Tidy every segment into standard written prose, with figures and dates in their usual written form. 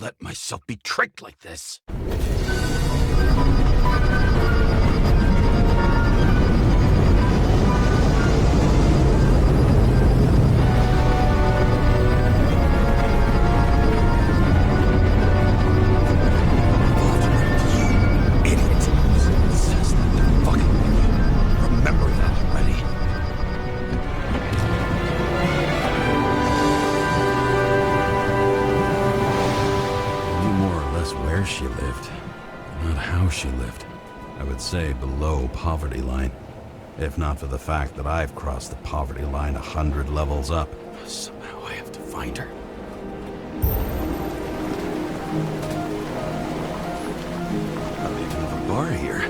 let myself be tricked like this. She lived, not how she lived. I would say below poverty line, if not for the fact that I've crossed the poverty line 100 levels up. Somehow I have to find her. Not even have a bar here.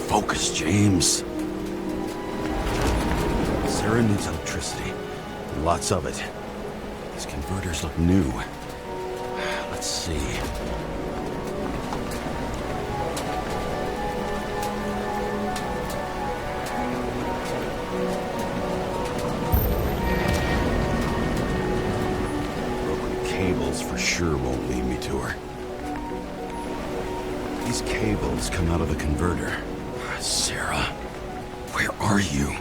Focus, James. Sarah needs electricity. Lots of it. These converters look new. Let's see. For sure won't lead me to her. These cables come out of the converter. Sarah, where are you?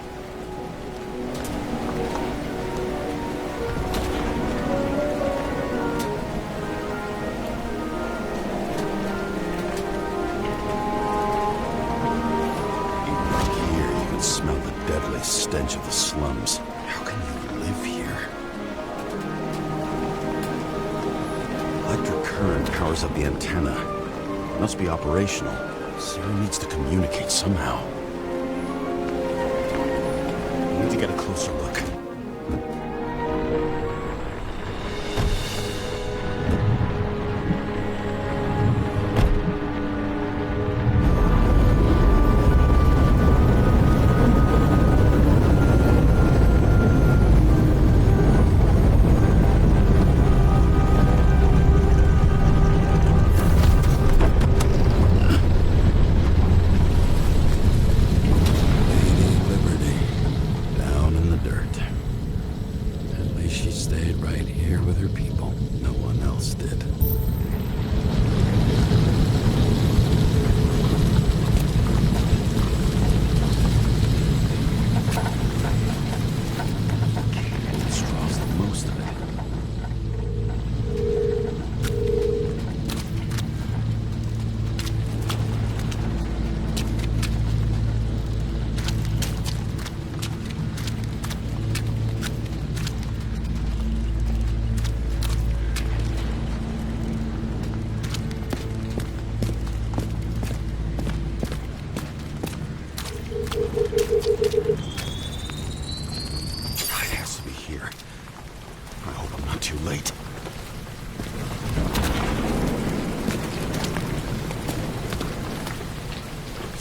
Even here, you can smell the deadly stench of the slums. How can you live here? Electric current powers up the antenna. It must be operational. Sarah needs to communicate somehow. I need to get a closer look.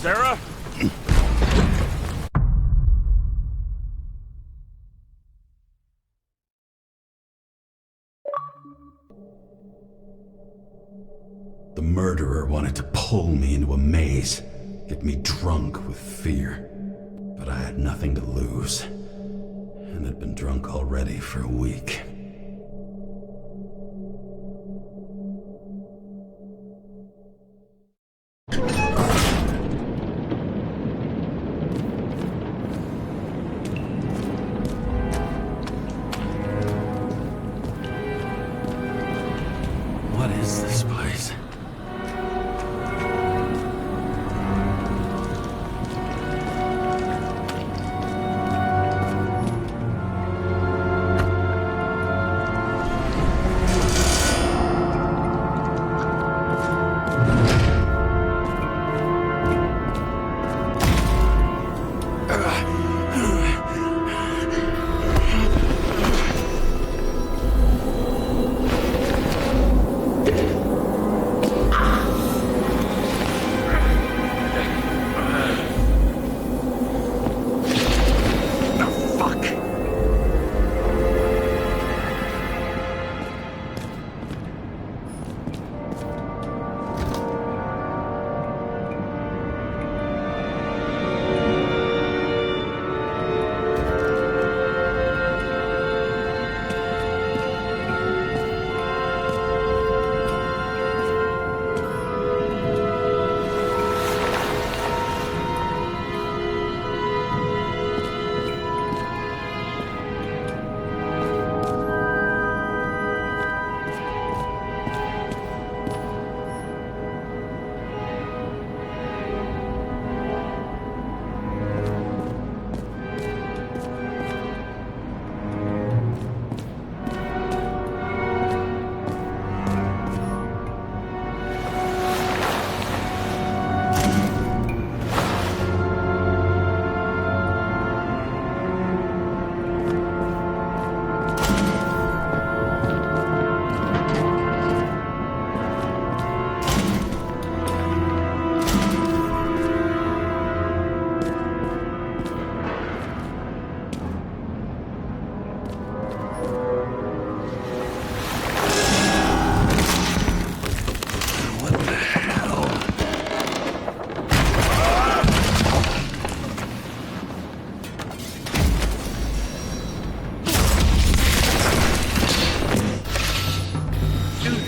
Sarah? The murderer wanted to pull me into a maze, get me drunk with fear. But I had nothing to lose, and had been drunk already for a week. What is this place?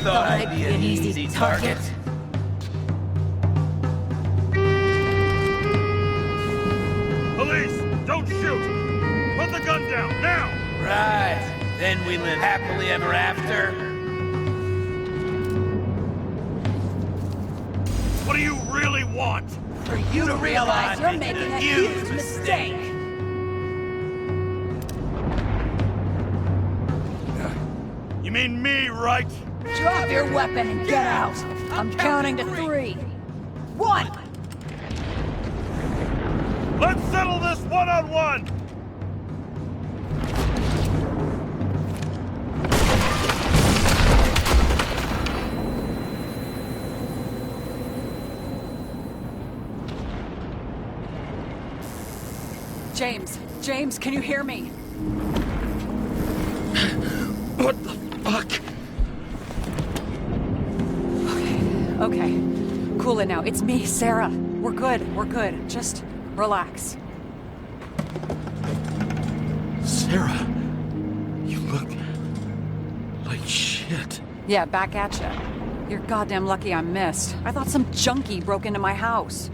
thought I'd be an easy target. Police, don't shoot! Put the gun down, now! Right. Then we live happily ever after. What do you really want? For you to realize You're making a huge mistake. You mean me, right? Drop your weapon and get out. I'm counting to 3. 1. Let's settle this one-on-one! James, can you hear me? What the fuck? Okay. Cool it now. It's me, Sarah. We're good. Just relax. Sarah, you look like shit. Yeah, back at ya. You're goddamn lucky I missed. I thought some junkie broke into my house.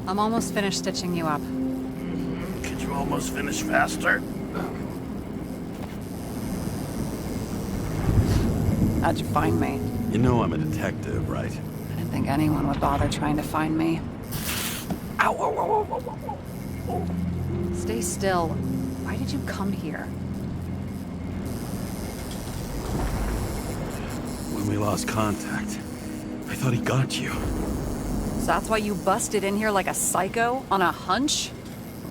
I'm almost finished stitching you up. Could you almost finish faster? How'd you find me? You know I'm a detective, right? I didn't think anyone would bother trying to find me. Ow, ow, ow, ow, ow, ow. Stay still. Why did you come here? When we lost contact, I thought he got you. So that's why you busted in here like a psycho on a hunch?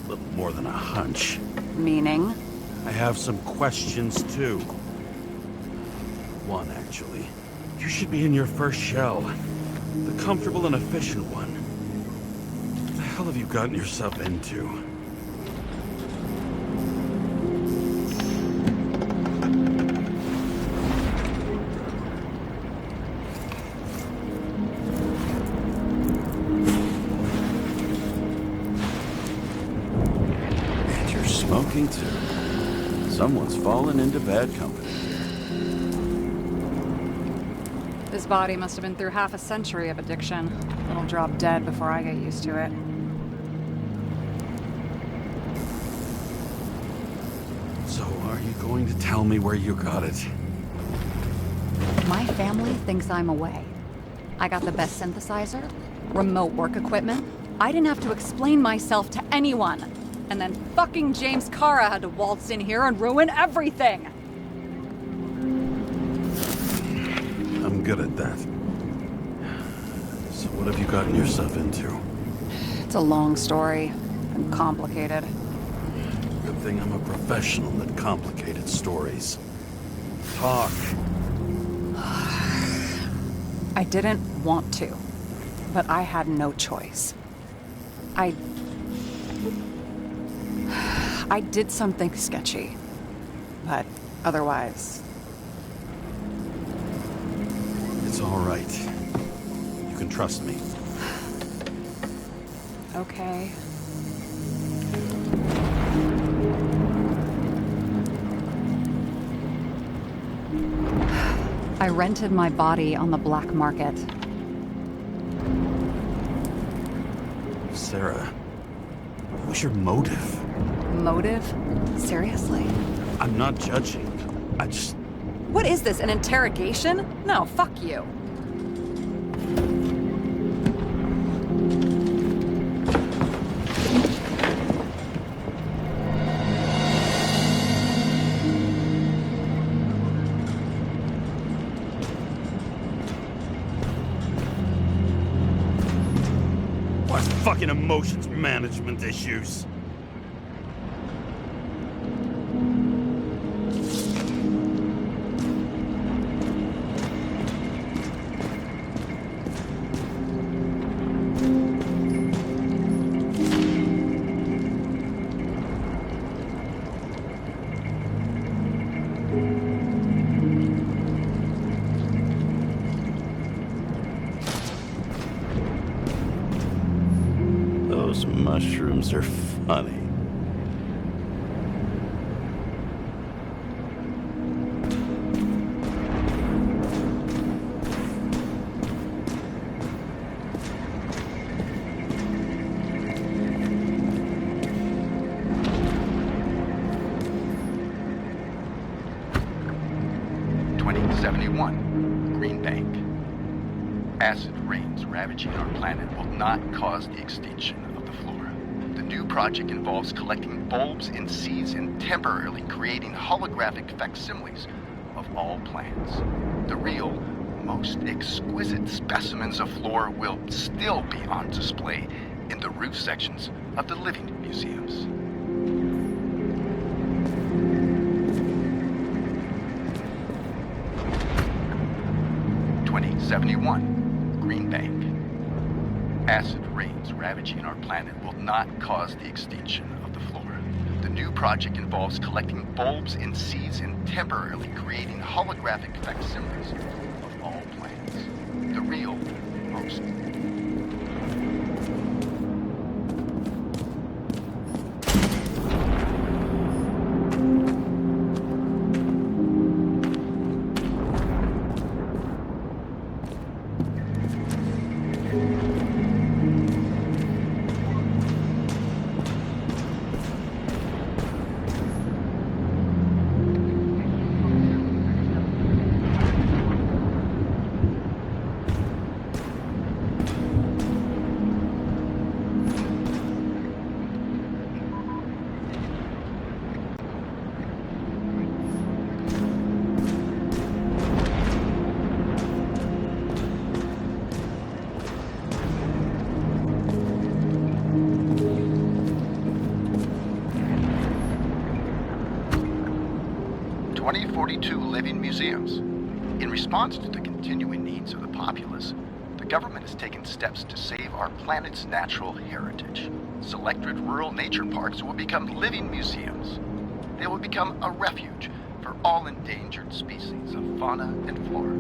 A little more than a hunch. Meaning? I have some questions, too. One, actually. You should be in your first shell. The comfortable and efficient one. What the hell have you gotten yourself into? And you're smoking, too. Someone's fallen into bad company. This body must have been through half a century of addiction. It'll drop dead before I get used to it. So, are you going to tell me where you got it? My family thinks I'm away. I got the best synthesizer, remote work equipment. I didn't have to explain myself to anyone. And then fucking James Karra had to waltz in here and ruin everything. I'm good at that. So what have you gotten yourself into? It's a long story and complicated. Good thing I'm a professional at complicated stories. Talk. I didn't want to, but I had no choice. I did something sketchy, but otherwise... It's all right. You can trust me. Okay. I rented my body on the black market. Sarah, what was your motive? Motive? Seriously? I'm not judging. I just... What is this, an interrogation? No, fuck you. What fucking emotions management issues? Those mushrooms are funny. Acid rains ravaging our planet will not cause the extinction of the flora. The new project involves collecting bulbs in seeds and temporarily creating holographic facsimiles of all plants. The real, most exquisite specimens of flora will still be on display in the roof sections of the living museums. Green Bank. Acid rains ravaging our planet will not cause the extinction of the flora. The new project involves collecting bulbs in seeds and temporarily creating holographic facsimiles of all plants. The real, most... living museums. In response to the continuing needs of the populace, the government has taken steps to save our planet's natural heritage. Selected rural nature parks will become living museums. They will become a refuge for all endangered species of fauna and flora.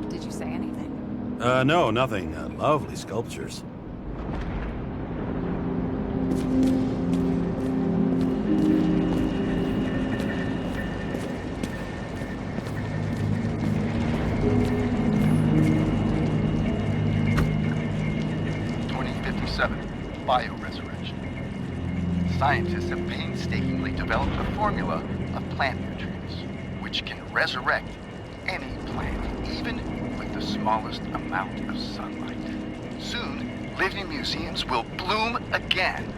Did you say anything? No, nothing. Lovely sculptures. Bioresurrection. Scientists have painstakingly developed a formula of plant nutrients, which can resurrect any plant, even with the smallest amount of sunlight. Soon, living museums will bloom again.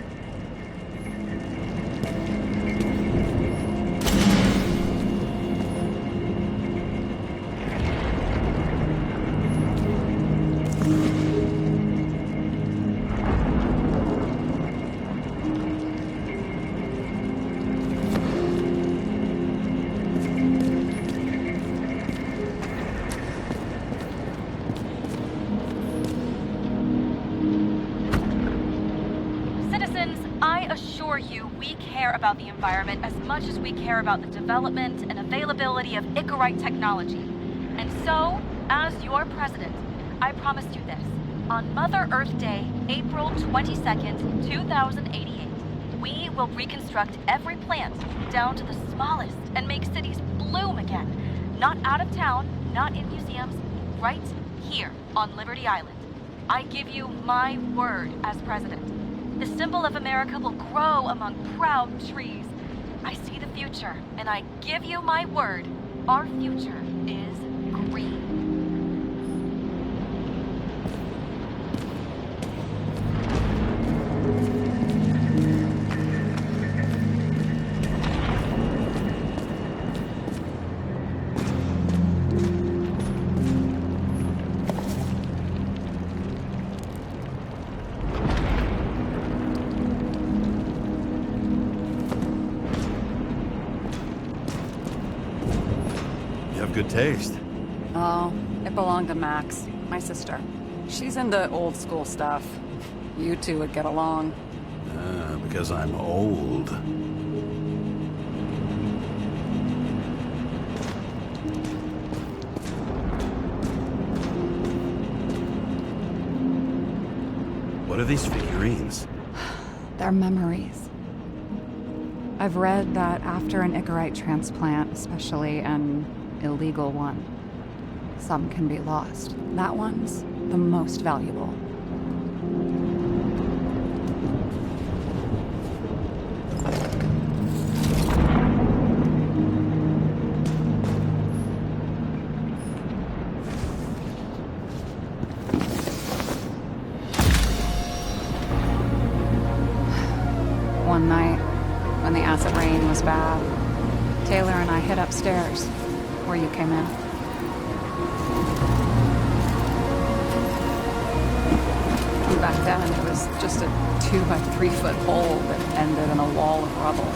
About the environment as much as we care about the development and availability of Icarite technology. And so, as your president, I promised you this. On Mother Earth Day, April 22nd, 2088, we will reconstruct every plant down to the smallest and make cities bloom again. Not out of town, not in museums, right here on Liberty Island. I give you my word as president. The symbol of America will grow among proud trees. I see the future, and I give you my word. Our future is green. good taste. Oh, it belonged to Max, my sister. She's into old school stuff. You two would get along. Because I'm old. What are these figurines? They're memories. I've read that after an Icarite transplant, especially an illegal one, some can be lost. That one's the most valuable. One night, when the acid rain was bad, Taylor and I hid upstairs, where you came in. And back then, it was just a 2 by 3 foot hole that ended in a wall of rubble.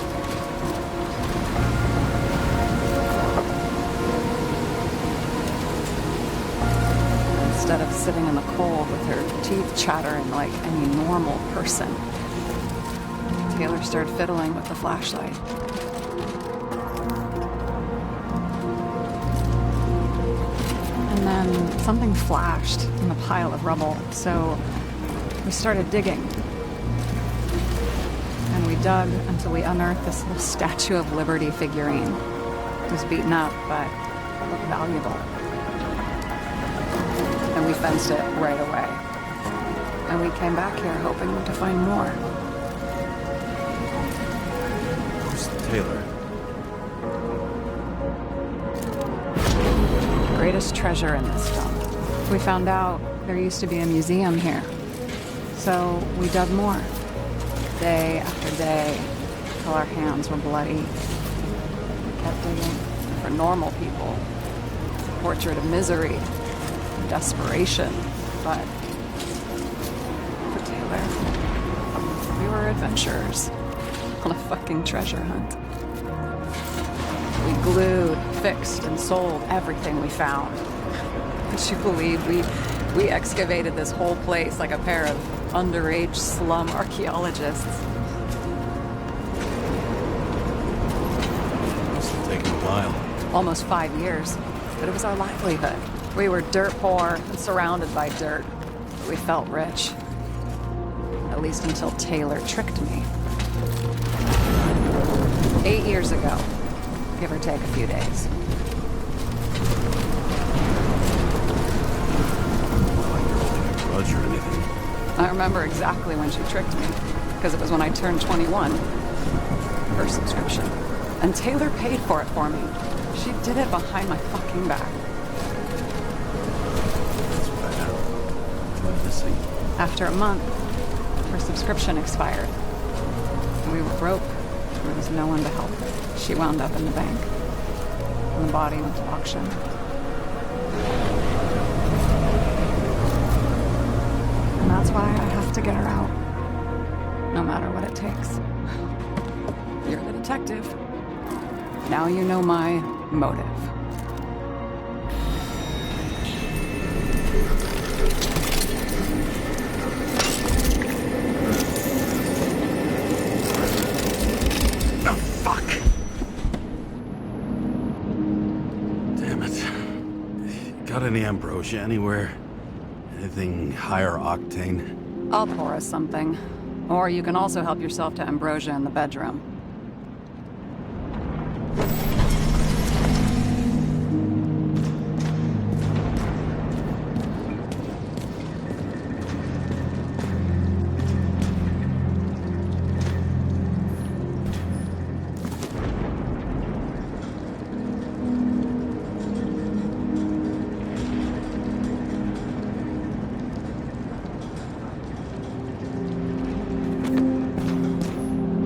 Instead of sitting in the cold with her teeth chattering like any normal person, Taylor started fiddling with the flashlight. And then something flashed in the pile of rubble, so we started digging. And we dug until we unearthed this little Statue of Liberty figurine. It was beaten up, but it looked valuable. And we fenced it right away. And we came back here hoping to find more. Taylor. Greatest treasure in this dump. We found out there used to be a museum here. So we dug more. Day after day, till our hands were bloody. We kept digging for normal people. It's a portrait of misery, desperation, but for Taylor, we were adventurers on a fucking treasure hunt. We glued, fixed, and sold everything we found. Would you believe we excavated this whole place like a pair of underage slum archaeologists? Must have taken a while. Almost 5 years, but it was our livelihood. We were dirt poor and surrounded by dirt. We felt rich. At least until Taylor tricked me. 8 years ago, give or take a few days. Not like you're holding a grudge or anything. I remember exactly when she tricked me, because it was when I turned 21. Her subscription. And Taylor paid for it for me. She did it behind my fucking back. That's what I have. What am I missing? After a month, her subscription expired. And we were broke. There was no one to help. She wound up in the bank. And the body went to auction. And that's why I have to get her out. No matter what it takes. You're the detective. Now you know my motive. Oh, fuck! Damn it. Got any ambrosia anywhere? Anything higher octane? I'll pour us something. Or you can also help yourself to ambrosia in the bedroom.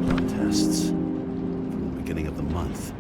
Blood tests. From the beginning of the month.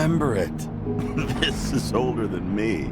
remember it. This is older than me.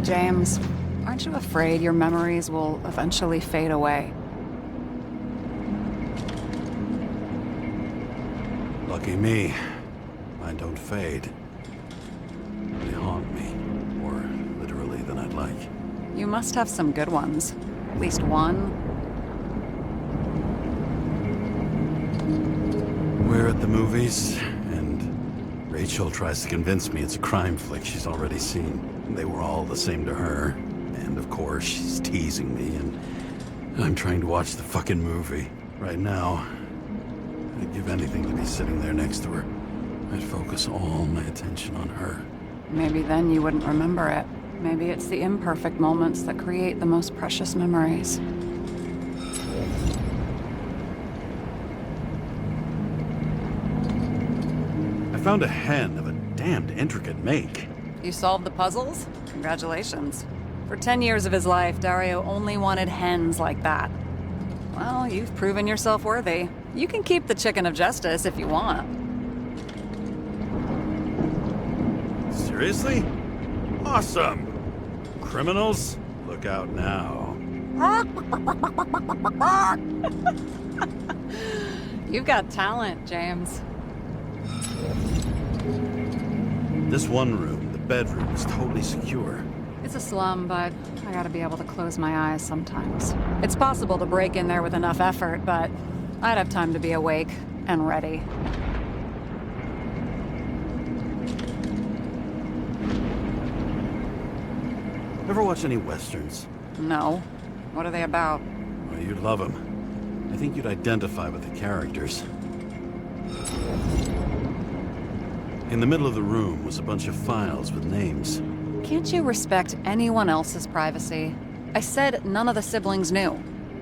James, aren't you afraid your memories will eventually fade away? Lucky me. Mine don't fade. They haunt me. More literally than I'd like. You must have some good ones. At least one. We're at the movies, and Rachel tries to convince me it's a crime flick she's already seen. They were all the same to her. And of course, she's teasing me, and I'm trying to watch the fucking movie. Right now, I'd give anything to be sitting there next to her. I'd focus all my attention on her. Maybe then you wouldn't remember it. Maybe it's the imperfect moments that create the most precious memories. I found a hen of a damned intricate make. You solved the puzzles? Congratulations. For 10 years of his life, Dario only wanted hens like that. Well, you've proven yourself worthy. You can keep the chicken of justice if you want. Seriously? Awesome! Criminals, look out now. You've got talent, James. This one room, the bedroom, is totally secure. It's a slum, but I gotta be able to close my eyes sometimes. It's possible to break in there with enough effort, but I'd have time to be awake and ready. Ever watch any westerns? No. What are they about? Well, you'd love them. I think you'd identify with the characters. In the middle of the room was a bunch of files with names. Can't you respect anyone else's privacy? I said none of the siblings knew.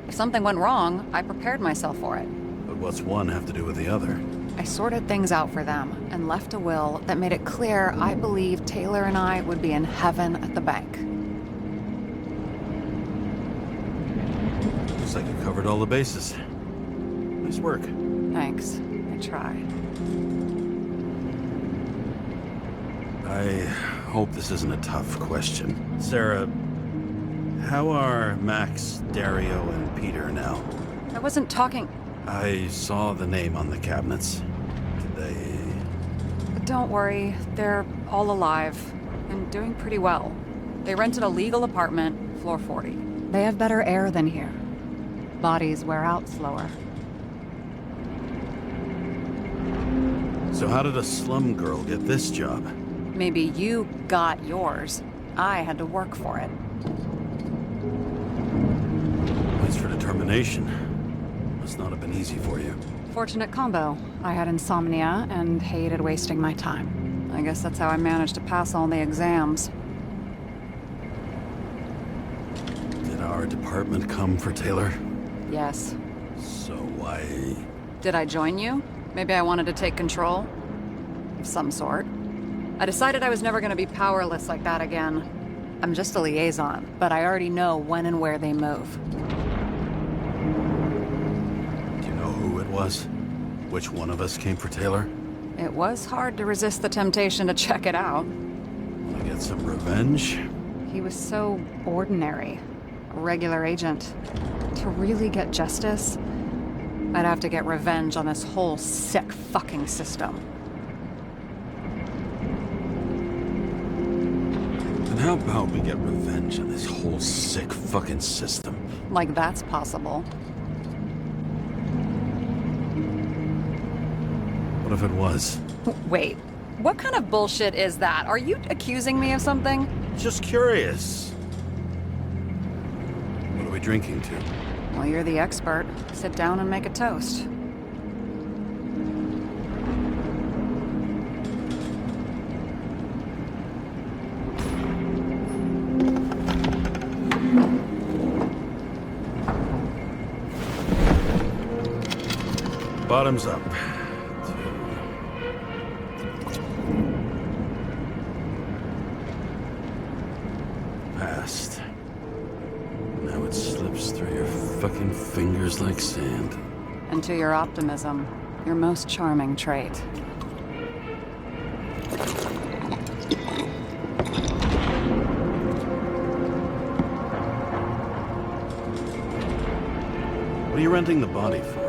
If something went wrong, I prepared myself for it. But what's one have to do with the other? I sorted things out for them and left a will that made it clear I believed Taylor and I would be in heaven at the bank. Looks like you covered all the bases. Nice work. Thanks. I tried. I hope this isn't a tough question. Sarah, how are Max, Dario, and Peter now? I wasn't talking... I saw the name on the cabinets. Did they... Don't worry, they're all alive and doing pretty well. They rented a legal apartment, floor 40. They have better air than here. Bodies wear out slower. So how did a slum girl get this job? Maybe you got yours. I had to work for it. Thanks for determination. Must not have been easy for you. Fortunate combo. I had insomnia and hated wasting my time. I guess that's how I managed to pass all the exams. Did our department come for Taylor? Yes. So why... Did I join you? Maybe I wanted to take control? Of some sort. I decided I was never gonna be powerless like that again. I'm just a liaison, but I already know when and where they move. Do you know who it was? Which one of us came for Taylor? It was hard to resist the temptation to check it out. Want to get some revenge? He was so ordinary. A regular agent. To really get justice, I'd have to get revenge on this whole sick fucking system. And how about we get revenge on this whole sick fucking system? Like that's possible. What if it was? Wait, what kind of bullshit is that? Are you accusing me of something? Just curious. What are we drinking to? Well, you're the expert. Sit down and make a toast. Bottoms up. Past. Now it slips through your fucking fingers like sand. And to your optimism, your most charming trait. What are you renting the body for?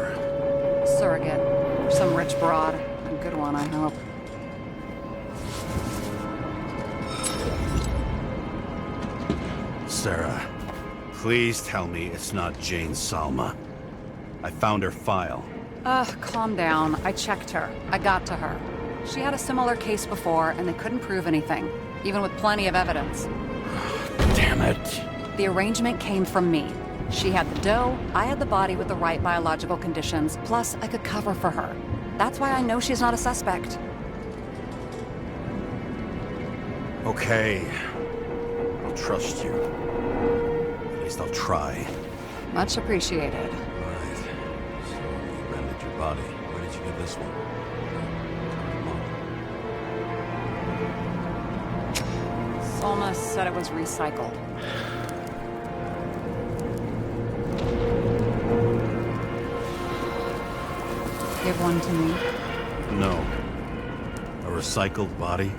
Surrogate. For some rich broad. A good one, I hope. Sarah, please tell me it's not Jane Salma. I found her file. Calm down. I checked her. I got to her. She had a similar case before, and they couldn't prove anything, even with plenty of evidence. Damn it. The arrangement came from me. She had the dough, I had the body with the right biological conditions, plus I could cover for her. That's why I know she's not a suspect. Okay. I'll trust you. At least I'll try. Much appreciated. Right. So you rented your body. Where did you get this one? Salma said it was recycled. Give one to me. No. A recycled body?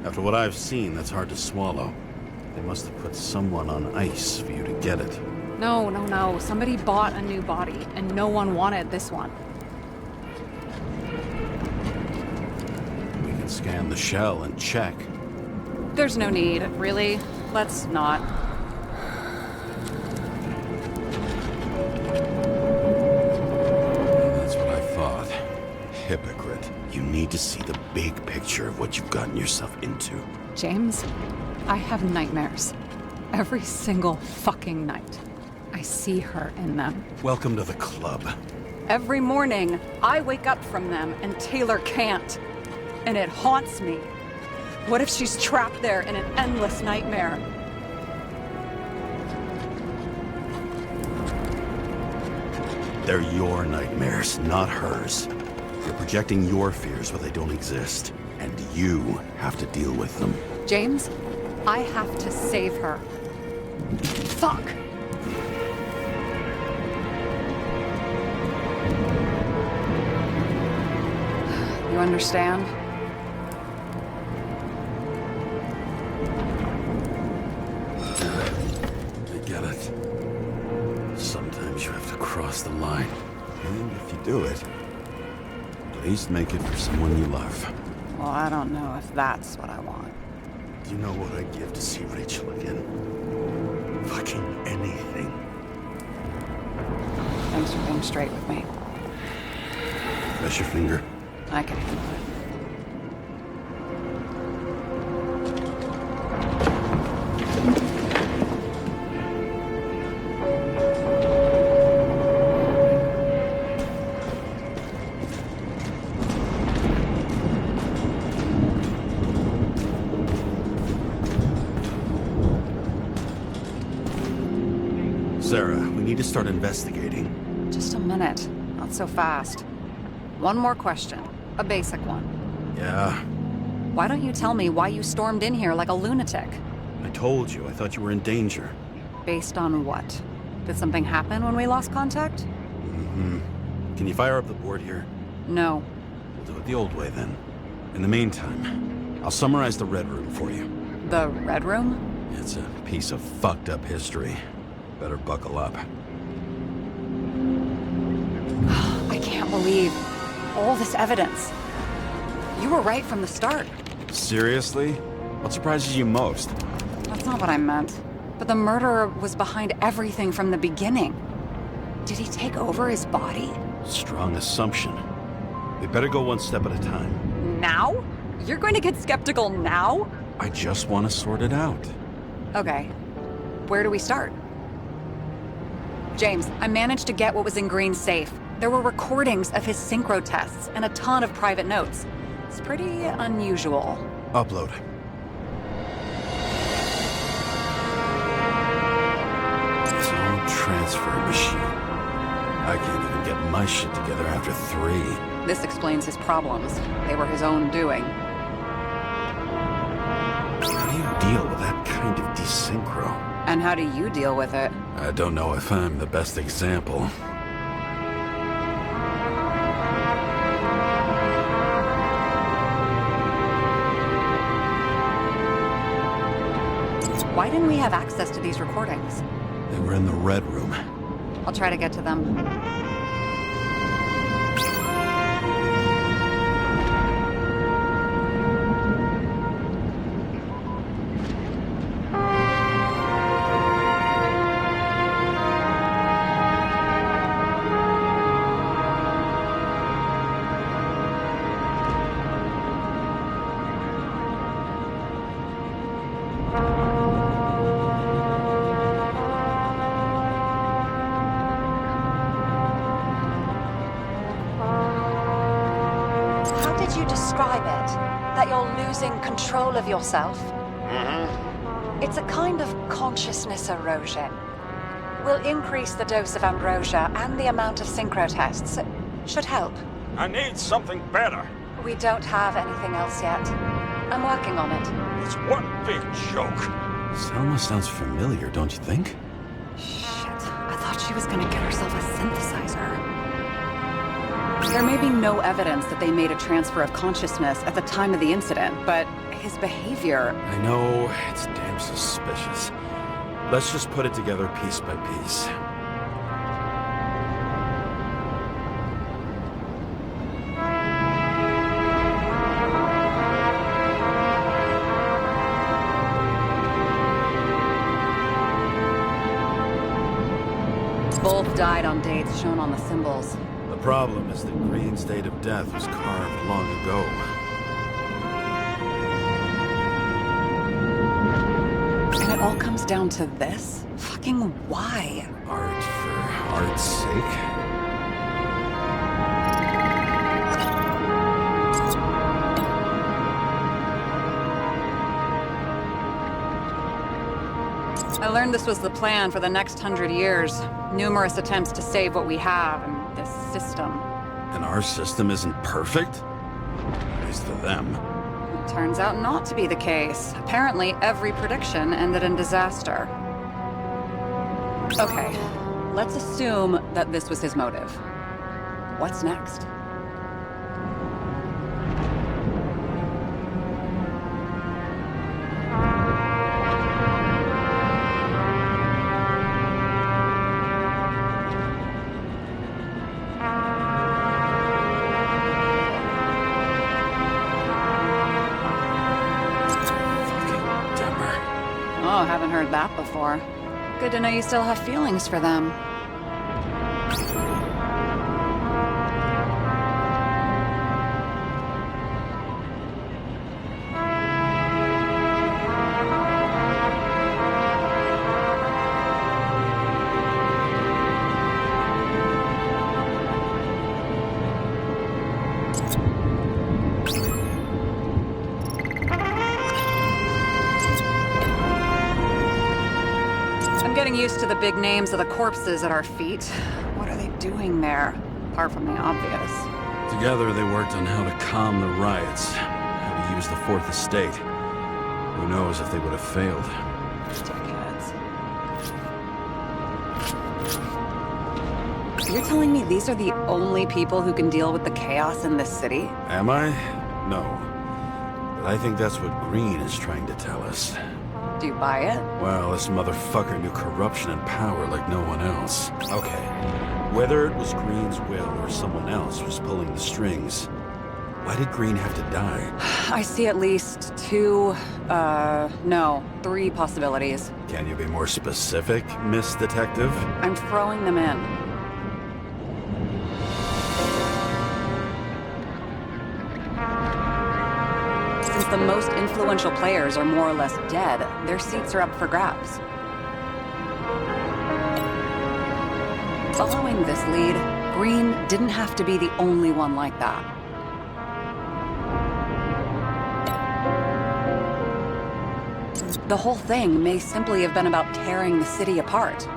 After what I've seen, that's hard to swallow. They must have put someone on ice for you to get it. No. Somebody bought a new body, and no one wanted this one. We can scan the shell and check. There's no need, really. Let's not. hypocrite. You need to see the big picture of what you've gotten yourself into. James, I have nightmares. Every single fucking night. I see her in them. Welcome to the club. Every morning, I wake up from them and Taylor can't. And it haunts me. What if she's trapped there in an endless nightmare? They're your nightmares, not hers. You're projecting your fears where they don't exist. And you have to deal with them. James, I have to save her. Fuck! You understand? I get it. Sometimes you have to cross the line. And if you do it, at least make it for someone you love. Well, I don't know if that's what I want. Do you know what I'd give to see Rachel again? Fucking anything. Thanks for being straight with me. Press your finger. I can handle it. Sarah, we need to start investigating. Just a minute. Not so fast. One more question. A basic one. Yeah, Why don't you tell me why you stormed in here like a lunatic? I told you. I thought you were in danger. Based on what? Did something happen when we lost contact? Mm-hmm. Can you fire up the board here? No. We'll do it the old way then. In the meantime, I'll summarize the Red Room for you. The Red Room? It's a piece of fucked up history. Better buckle up. I can't believe all this evidence. You were right from the start. Seriously? What surprises you most? That's not what I meant. But the murderer was behind everything from the beginning. Did he take over his body? Strong assumption. We better go one step at a time. Now? You're going to get skeptical now? I just want to sort it out. Okay. Where do we start? James, I managed to get what was in Green's safe. There were recordings of his synchro tests and a ton of private notes. It's pretty unusual. Upload. His own transfer machine. I can't even get my shit together after 3. This explains his problems. They were his own doing. How do you deal with that kind of desynchro? And how do you deal with it? I don't know if I'm the best example. Why didn't we have access to these recordings? They were in the Red Room. I'll try to get to them. How did you describe it? That you're losing control of yourself? Mm-hmm. It's a kind of consciousness erosion. We'll increase the dose of ambrosia and the amount of synchro tests. It should help. I need something better. We don't have anything else yet. I'm working on it. It's one big joke. Selma sounds familiar, don't you think? Shit, I thought she was gonna get herself a synthesizer. There may be no evidence that they made a transfer of consciousness at the time of the incident, but his behavior... I know, it's damn suspicious. Let's just put it together piece by piece. Both died on dates shown on the symbols. The problem is that Green's date of death was carved long ago. And it all comes down to this? Fucking why? Art for art's sake? I learned this was the plan for the next 100 years. Numerous attempts to save what we have in this system. And our system isn't perfect? At least for them. It turns out not to be the case. Apparently, every prediction ended in disaster. Okay, let's assume that this was his motive. What's next? Oh, haven't heard that before. Good to know you still have feelings for them. Getting used to the big names of the corpses at our feet. What are they doing there? Apart from the obvious. Together they worked on how to calm the riots, how to use the Fourth Estate. Who knows if they would have failed. Dickheads. You're telling me these are the only people who can deal with the chaos in this city? Am I? No. But I think that's what Green is trying to tell us. Do you buy it? Well, this motherfucker knew corruption and power like no one else. Okay, whether it was Green's will or someone else was pulling the strings, why did Green have to die? I see at least three possibilities. Can you be more specific, Miss Detective? I'm throwing them in. Since the most influential players are more or less dead, their seats are up for grabs. Following this lead, Green didn't have to be the only one like that. The whole thing may simply have been about tearing the city apart.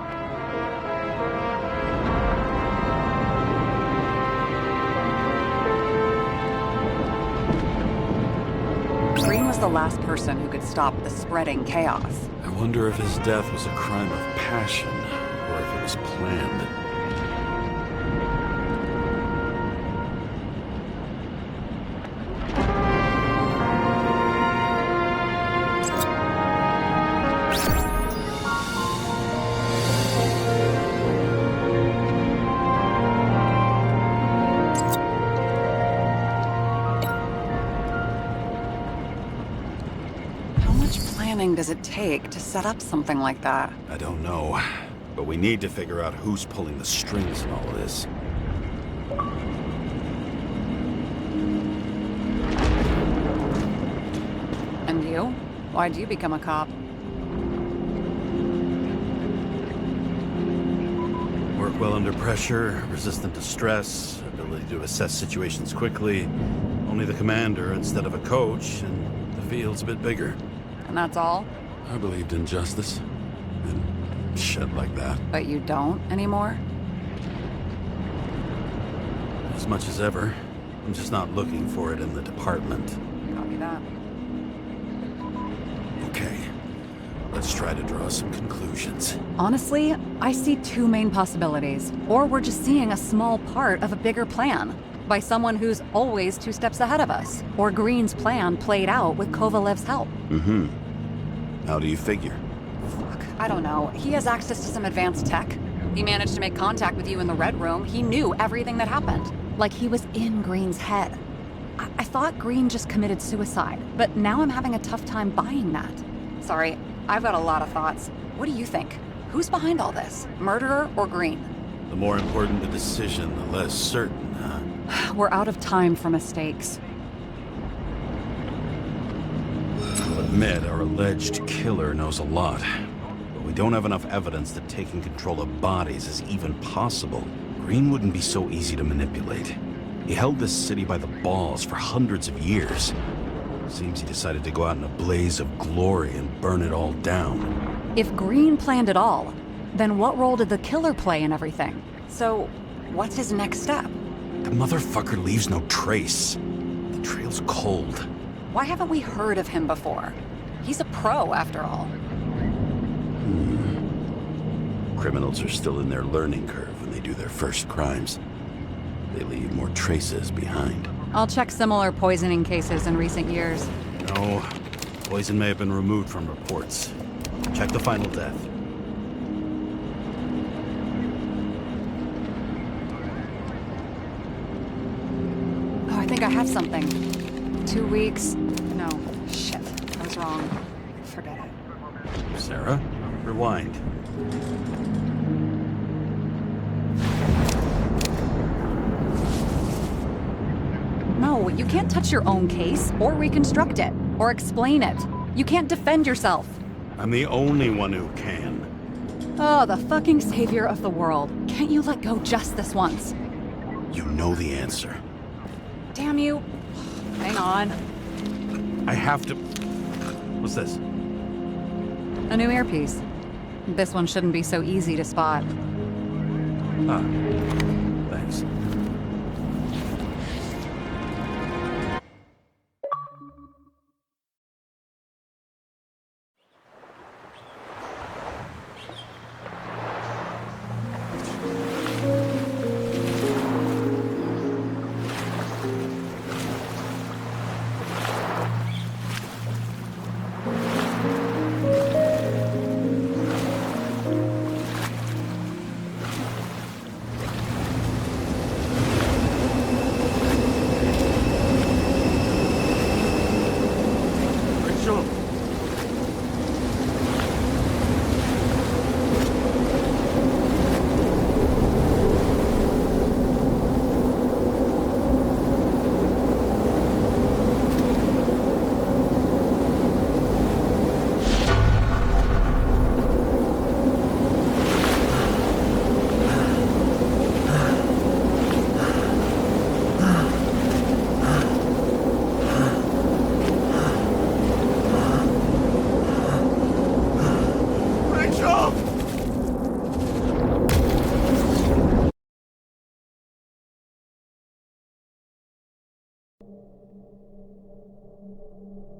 Green was the last person who could stop the spreading chaos. I wonder if his death was a crime of passion, or if it was planned. Does it take to set up something like that? I don't know, but we need to figure out who's pulling the strings in all of this. And you? Why'd you become a cop? Work well under pressure, resistant to stress, ability to assess situations quickly. Only the commander instead of a coach, and the field's a bit bigger. And that's all? I believed in justice. And shit like that. But you don't anymore? As much as ever. I'm just not looking for it in the department. Copy that. Okay. Let's try to draw some conclusions. Honestly, I see two main possibilities. Or we're just seeing a small part of a bigger plan. By someone who's always 2 steps ahead of us. Or Green's plan played out with Kovalev's help. Mm-hmm. How do you figure? Fuck, I don't know. He has access to some advanced tech. He managed to make contact with you in the Red Room. He knew everything that happened. Like he was in Green's head. I thought Green just committed suicide, but now I'm having a tough time buying that. Sorry, I've got a lot of thoughts. What do you think? Who's behind all this? Murderer or Green? The more important the decision, the less certain, huh? We're out of time for mistakes. I'll admit our alleged killer knows a lot, but we don't have enough evidence that taking control of bodies is even possible. Green wouldn't be so easy to manipulate. He held this city by the balls for hundreds of years. Seems he decided to go out in a blaze of glory and burn it all down. If Green planned it all, then what role did the killer play in everything? So, what's his next step? The motherfucker leaves no trace. The trail's cold. Why haven't we heard of him before? He's a pro, after all. Criminals are still in their learning curve when they do their first crimes. They leave more traces behind. I'll check similar poisoning cases in recent years. No, poison may have been removed from reports. Check the final death. Oh, I think I have something. 2 weeks. No, shit. I was wrong. Forget it. Sarah, rewind. No, you can't touch your own case, or reconstruct it, or explain it. You can't defend yourself. I'm the only one who can. Oh, the fucking savior of the world. Can't you let go just this once? You know the answer. Damn you. Hang on. I have to... What's this? A new earpiece. This one shouldn't be so easy to spot. Ah, thanks.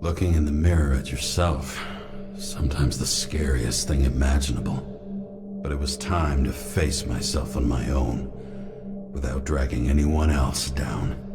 Looking in the mirror at yourself, sometimes the scariest thing imaginable. But it was time to face myself on my own, without dragging anyone else down.